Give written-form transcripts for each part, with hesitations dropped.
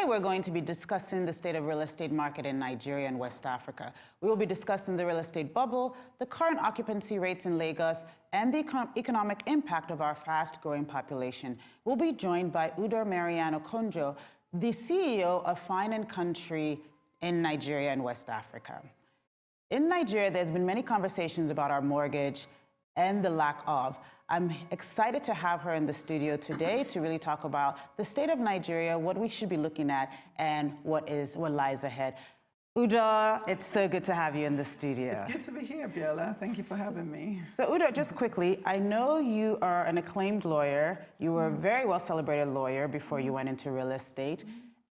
Today, we're going to be discussing the state of real estate market in Nigeria and West Africa. We will be discussing the real estate bubble, the current occupancy rates in Lagos, and the economic impact of our fast-growing population. We'll be joined by Udo Mariano Okonjo, the CEO of Fine & Country in Nigeria and West Africa. In Nigeria, there's been many conversations about our mortgage and the lack of. I'm excited to have her in the studio today to really talk about the state of Nigeria, what we should be looking at, and what lies ahead. Udo, it's so good to have you in the studio. It's good to be here, Biola. Thank you for having me. So Udo, just quickly, I know you are an acclaimed lawyer. You were a very well celebrated lawyer before you went into real estate.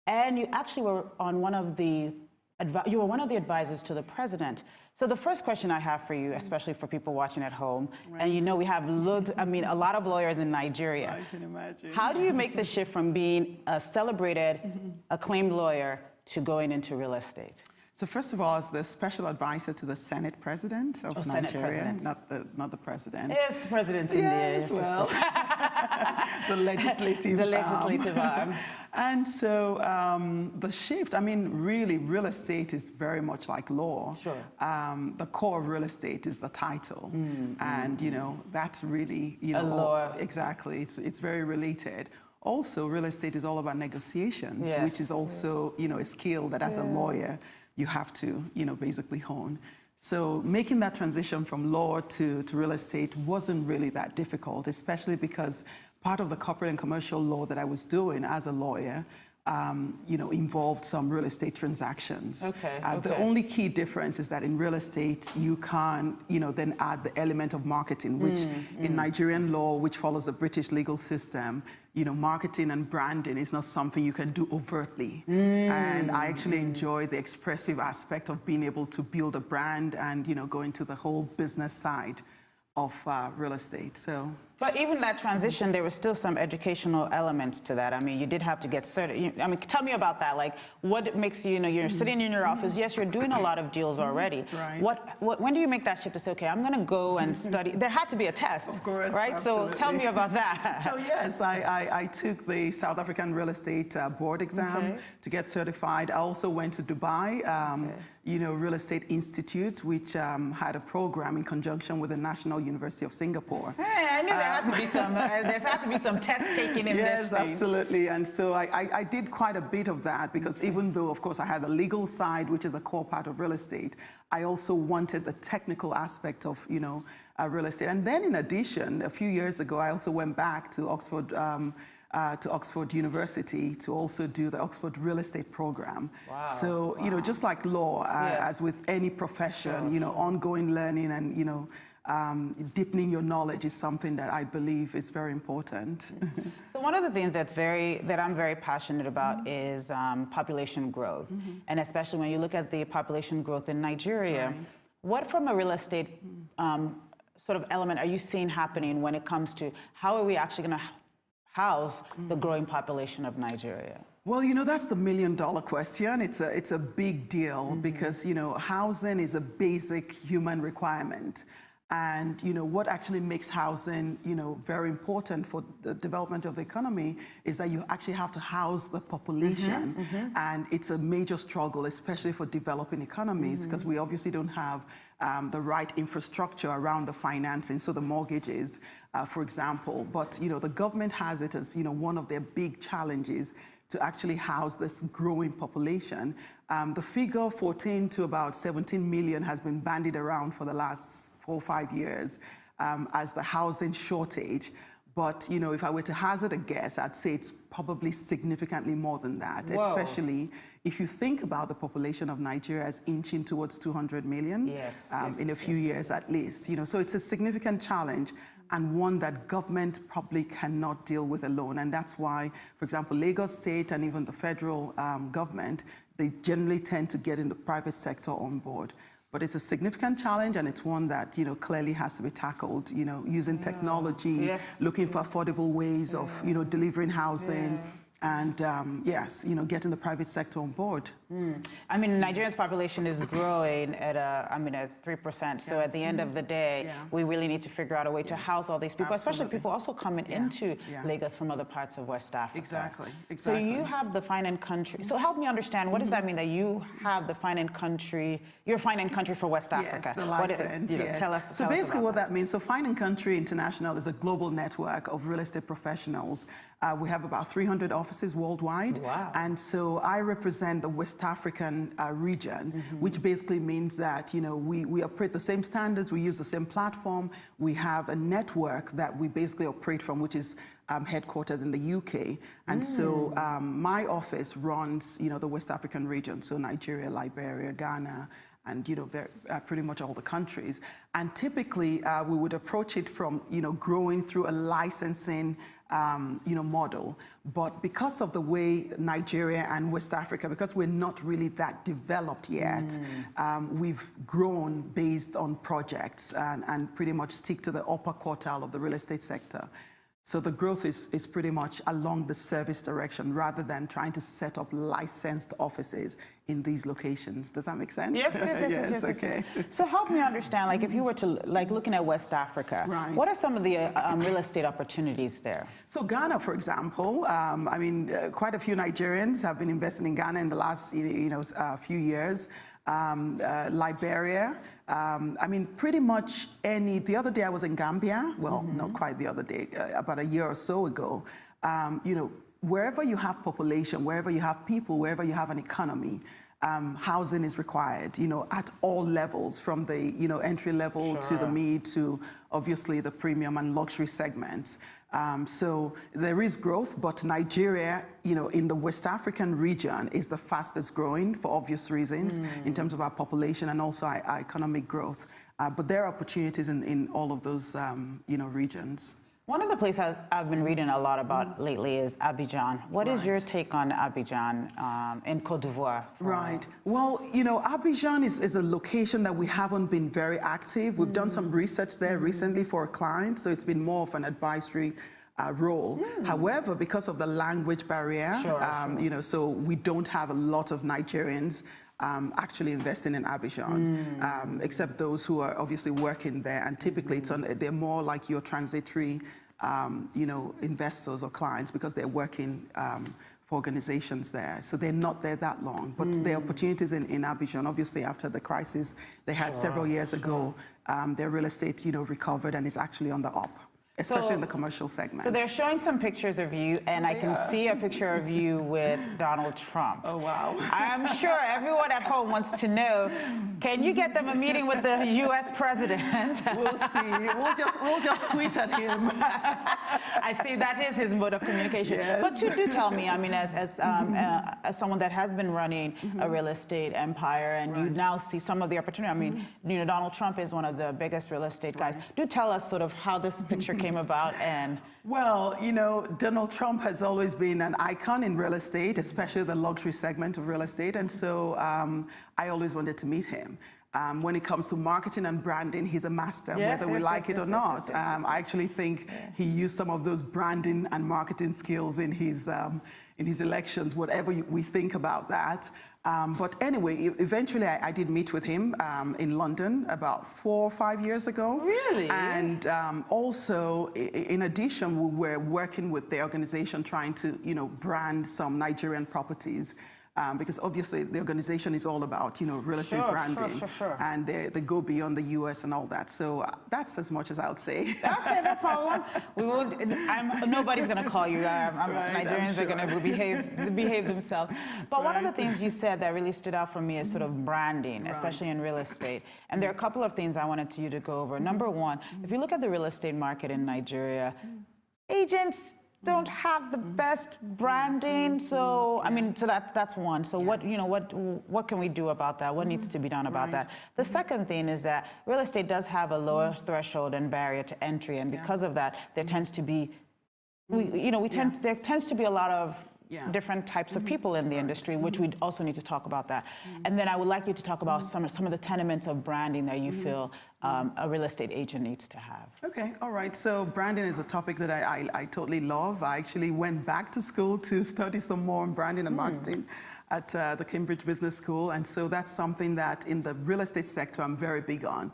And you actually were on one of the advisors to the president. So the first question I have for you, especially for people watching at home, and you know we have a lot of lawyers in Nigeria. I can imagine. How do you make the shift from being a celebrated, acclaimed lawyer to going into real estate? So first of all, as the special advisor to the Senate President of Nigeria, not the president. Yes, president in yes, well, the legislative arm. And so the shift, I mean, really, real estate is very much like law. Sure. The core of real estate is the title. And, you know, that's really, you know, law. Exactly. It's very related. Also, real estate is all about negotiations, yes, which is also, you know, a skill that as a lawyer, you have to, you know, basically hone. So making that transition from law to real estate wasn't really that difficult, especially because part of the corporate and commercial law that I was doing as a lawyer, you know, involved some real estate transactions. Okay, The only key difference is that in real estate, you can't, you know, then add the element of marketing, which in Nigerian law, which follows the British legal system, you know, marketing and branding is not something you can do overtly. And I actually enjoy the expressive aspect of being able to build a brand and, you know, go into the whole business side of real estate. So. But even that transition, there was still some educational elements to that. I mean, you did have to get certified. I mean, tell me about that. Like, what makes you, you know, you're sitting in your office. Yes, you're doing a lot of deals already. Right. When do you make that shift to say, okay, I'm going to go and study? There had to be a test. Of course, right? Absolutely. So tell me about that. So yes, I took the South African Real Estate Board exam to get certified. I also went to Dubai, you know, Real Estate Institute, which had a program in conjunction with the National University of Singapore. Hey, I knew there had to be some. There's had to be some tests taken in this. Yes, absolutely. And so I did quite a bit of that because even though, of course, I had the legal side, which is a core part of real estate, I also wanted the technical aspect of, you know, real estate. And then in addition, a few years ago, I also went back to Oxford University to also do the Oxford Real Estate Program. Wow. So, you know, just like law, as with any profession, you know, ongoing learning and, you know, deepening your knowledge is something that I believe is very important. So one of the things that I'm very passionate about is population growth. And especially when you look at the population growth in Nigeria, what from a real estate sort of element are you seeing happening when it comes to how are we actually going to house the growing population of Nigeria? Well, you know, that's the million-dollar question. It's a big deal because, you know, housing is a basic human requirement. And, you know, what actually makes housing, you know, very important for the development of the economy is that you actually have to house the population. And it's a major struggle, especially for developing economies, because we obviously don't have the right infrastructure around the financing, so the mortgages, for example. But, you know, the government has it as, you know, one of their big challenges to actually house this growing population. The figure 14 to about 17 million has been bandied around for the last 4 or 5 years as the housing shortage. But, you know, if I were to hazard a guess, I'd say it's probably significantly more than that, especially if you think about the population of Nigeria as inching towards 200 million in a few years at least. You know, so it's a significant challenge and one that government probably cannot deal with alone. And that's why, for example, Lagos State and even the federal government, they generally tend to get in the private sector on board. But it's a significant challenge, and it's one that, you know, clearly has to be tackled, you know, using technology, looking for affordable ways of, you know, delivering housing, and yes, you know, getting the private sector on board. I mean, Nigeria's population is growing at at 3%. So at the end of the day, we really need to figure out a way to house all these people, especially people also coming into Lagos from other parts of West Africa. Exactly. So you have the fine and country. So help me understand, what does that mean that you have the fine and country, you're fine and country for West Africa? Yes, the license, yes. Tell us. So basically what that means, so Fine and Country International is a global network of real estate professionals. We have about 300 offices worldwide. Wow. And so I represent the West African region, which basically means that, we operate the same standards, we use the same platform, we have a network that we basically operate from, which is headquartered in the UK. And so my office runs, the West African region, so Nigeria, Liberia, Ghana, and pretty much all the countries. And typically we would approach it from growing through a licensing model. But because of the way Nigeria and West Africa, because we're not really that developed yet, we've grown based on projects and pretty much stick to the upper quartile of the real estate sector. So the growth is pretty much along the service direction rather than trying to set up licensed offices in these locations. Does that make sense? Yes. Okay. So help me understand, like if you were to, looking at West Africa, what are some of the real estate opportunities there? So Ghana, for example, quite a few Nigerians have been investing in Ghana in the last few years. Liberia, pretty much the other day I was in Gambia, well, not quite the other day, about a year or so ago. Wherever you have population, wherever you have people, wherever you have an economy, housing is required, at all levels, from the, entry level to the mid to obviously the premium and luxury segments. So there is growth, but Nigeria, in the West African region is the fastest growing for obvious reasons in terms of our population and also our economic growth. But there are opportunities in all of those, regions. One of the places I've been reading a lot about lately is Abidjan. What is your take on Abidjan in Côte d'Ivoire? Right. Well, Abidjan is a location that we haven't been very active. We've done some research there recently for a client, so it's been more of an advisory role. However, because of the language barrier, so we don't have a lot of Nigerians actually investing in Abidjan, except those who are obviously working there. And typically, they're more like your transitory, investors or clients because they're working for organizations there. So they're not there that long. But there are opportunities in Abidjan. Obviously, after the crisis they had several years ago, their real estate, recovered and is actually on the up. Especially in the commercial segment. So they're showing some pictures of you, and I can see a picture of you with Donald Trump. Oh, wow. I'm sure everyone at home wants to know, can you get them a meeting with the U.S. president? We'll see. We'll just tweet at him. I see that is his mode of communication. Yes. But do tell me, as someone that has been running a real estate empire, and you now see some of the opportunity. Donald Trump is one of the biggest real estate guys. Do tell us sort of how this picture came about and... Well, Donald Trump has always been an icon in real estate, especially the luxury segment of real estate. And so I always wanted to meet him. When it comes to marketing and branding, he's a master, whether we like it or not. I actually think he used some of those branding and marketing skills in his elections, whatever we think about that. But anyway, eventually I did meet with him in London about 4 or 5 years ago. Really? And also, in addition, we were working with the organization trying to, brand some Nigerian properties. Because obviously the organization is all about, real estate branding. Sure. And they go beyond the US and all that. So that's as much as I'll say. Okay, no problem. We won't. Nobody's going to call you. Nigerians are going to behave themselves. But one of the things you said that really stood out for me is sort of branding, especially in real estate. And there are a couple of things I wanted you to go over. Number one, if you look at the real estate market in Nigeria, agents don't have the best branding, so so that's one. So what can we do about that? What needs to be done about that? The second thing is that real estate does have a lower threshold and barrier to entry, and because of that, there tends to be, there tends to be a lot of different types of people in the industry, which we also need to talk about that. And then I would like you to talk about some of the tenements of branding that you feel a real estate agent needs to have. Okay, all right. So branding is a topic that I totally love. I actually went back to school to study some more on branding and marketing. at the Cambridge Business School, and so that's something that in the real estate sector I'm very big on.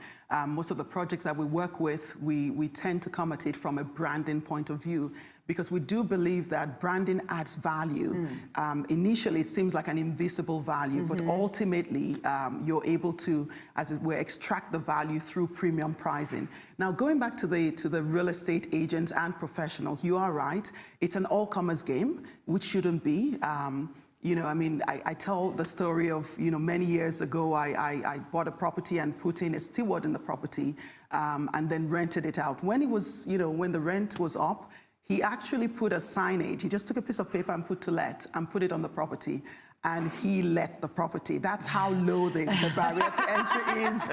Most of the projects that we work with, we tend to come at it from a branding point of view, because we do believe that branding adds value. Initially, it seems like an invisible value, but ultimately, you're able to, as it were, extract the value through premium pricing. Now, going back to the real estate agents and professionals, you are right. It's an all-comers game, which shouldn't be. You know, I mean, I tell the story of, you know, many years ago, I bought a property and put in a steward in the property and then rented it out. When it was, you know, when the rent was up, he actually put a signage. He just took a piece of paper and put "to let" and put it on the property. And he let the property. That's how low the barrier to entry is.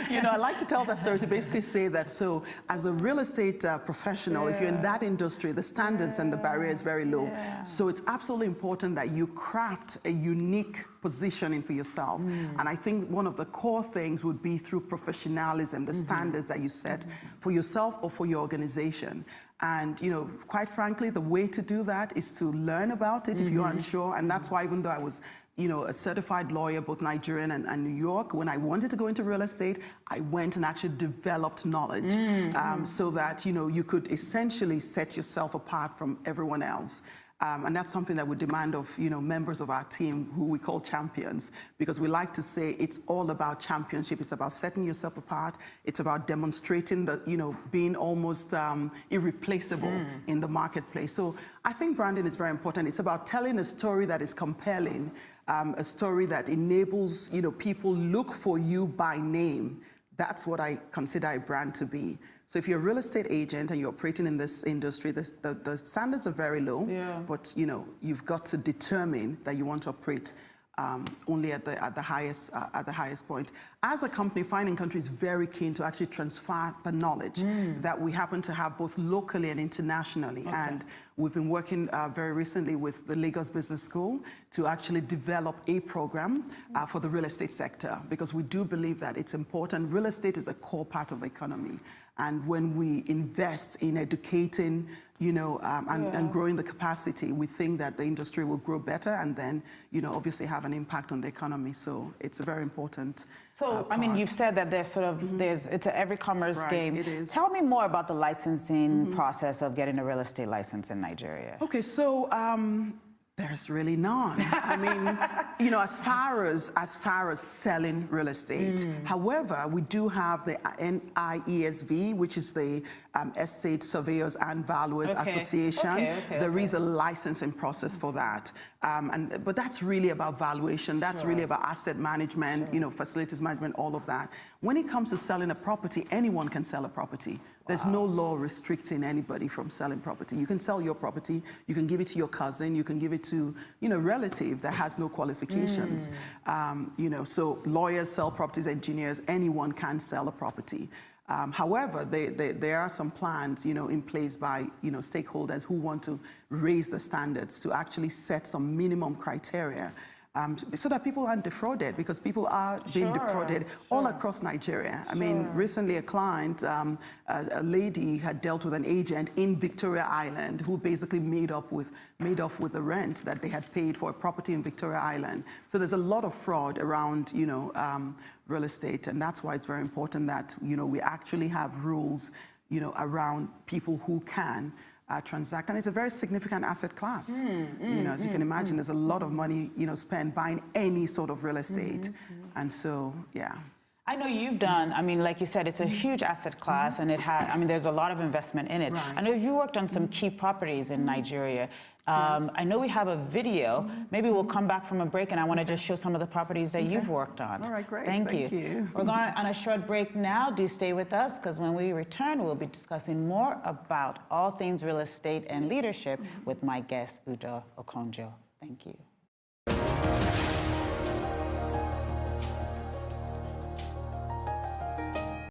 You know, I like to tell that story to basically say that, so as a real estate professional, if you're in that industry, the standards and the barrier is very low. So it's absolutely important that you craft a unique positioning for yourself. And I think one of the core things would be through professionalism, the standards that you set for yourself or for your organization. And, you know, quite frankly, the way to do that is to learn about it if you're unsure. And that's why, even though I was, you know, a certified lawyer, both Nigerian and New York, when I wanted to go into real estate, I went and actually developed knowledge so that, you know, you could essentially set yourself apart from everyone else. And that's something that we demand of, you know, members of our team who we call champions, because we like to say it's all about championship. It's about setting yourself apart. It's about demonstrating that, you know, being almost irreplaceable in the marketplace. So I think branding is very important. It's about telling a story that is compelling, a story that enables, you know, people look for you by name. That's what I consider a brand to be. So if you're a real estate agent and you're operating in this industry, the standards are very low, but, you know, you've got to determine that you want to operate only at the highest point. As a company, Fine & Country is very keen to actually transfer the knowledge that we happen to have both locally and internationally. And we've been working very recently with the Lagos Business School to actually develop a program for the real estate sector, because we do believe that it's important. Real estate is a core part of the economy. And when we invest in educating, you know, and growing the capacity, we think that the industry will grow better and then, you know, obviously have an impact on the economy. So it's a very important So, I mean, you've said that there's sort of, it's an every commerce game. It is. Tell me more about the licensing process of getting a real estate license in Nigeria. Okay, so there's really none. I mean, you know, as far as selling real estate. However, we do have the NIESV, which is the Estate Surveyors and Valuers Association. There is a licensing process for that. But that's really about valuation. That's really about asset management, you know, facilities management, all of that. When it comes to selling a property, anyone can sell a property. There's no law restricting anybody from selling property. You can sell your property, you can give it to your cousin, you can give it to, you know, a relative that has no qualifications. You know, so lawyers sell properties, engineers, anyone can sell a property. However, there are some plans, you know, in place by, you know, stakeholders who want to raise the standards to actually set some minimum criteria so that people aren't defrauded, because people are being defrauded all across Nigeria. I mean, recently a client, a lady had dealt with an agent in Victoria Island who basically made off with the rent that they had paid for a property in Victoria Island. So there's a lot of fraud around, you know, real estate, and that's why it's very important that, you know, we actually have rules, you know, around people who can transact, and it's a very significant asset class. You know, as you can imagine, there's a lot of money, you know, spent buying any sort of real estate, and so yeah. I know you've done, I mean, like you said, it's a huge asset class, and it has, I mean, there's a lot of investment in it. I know you worked on some key properties in Nigeria. I know we have a video. Maybe we'll come back from a break, and I want to just show some of the properties that you've worked on. All right, great. Thank you. We're going on a short break now. Do stay with us, because when we return, we'll be discussing more about all things real estate and leadership with my guest, Udo Okonjo. Thank you.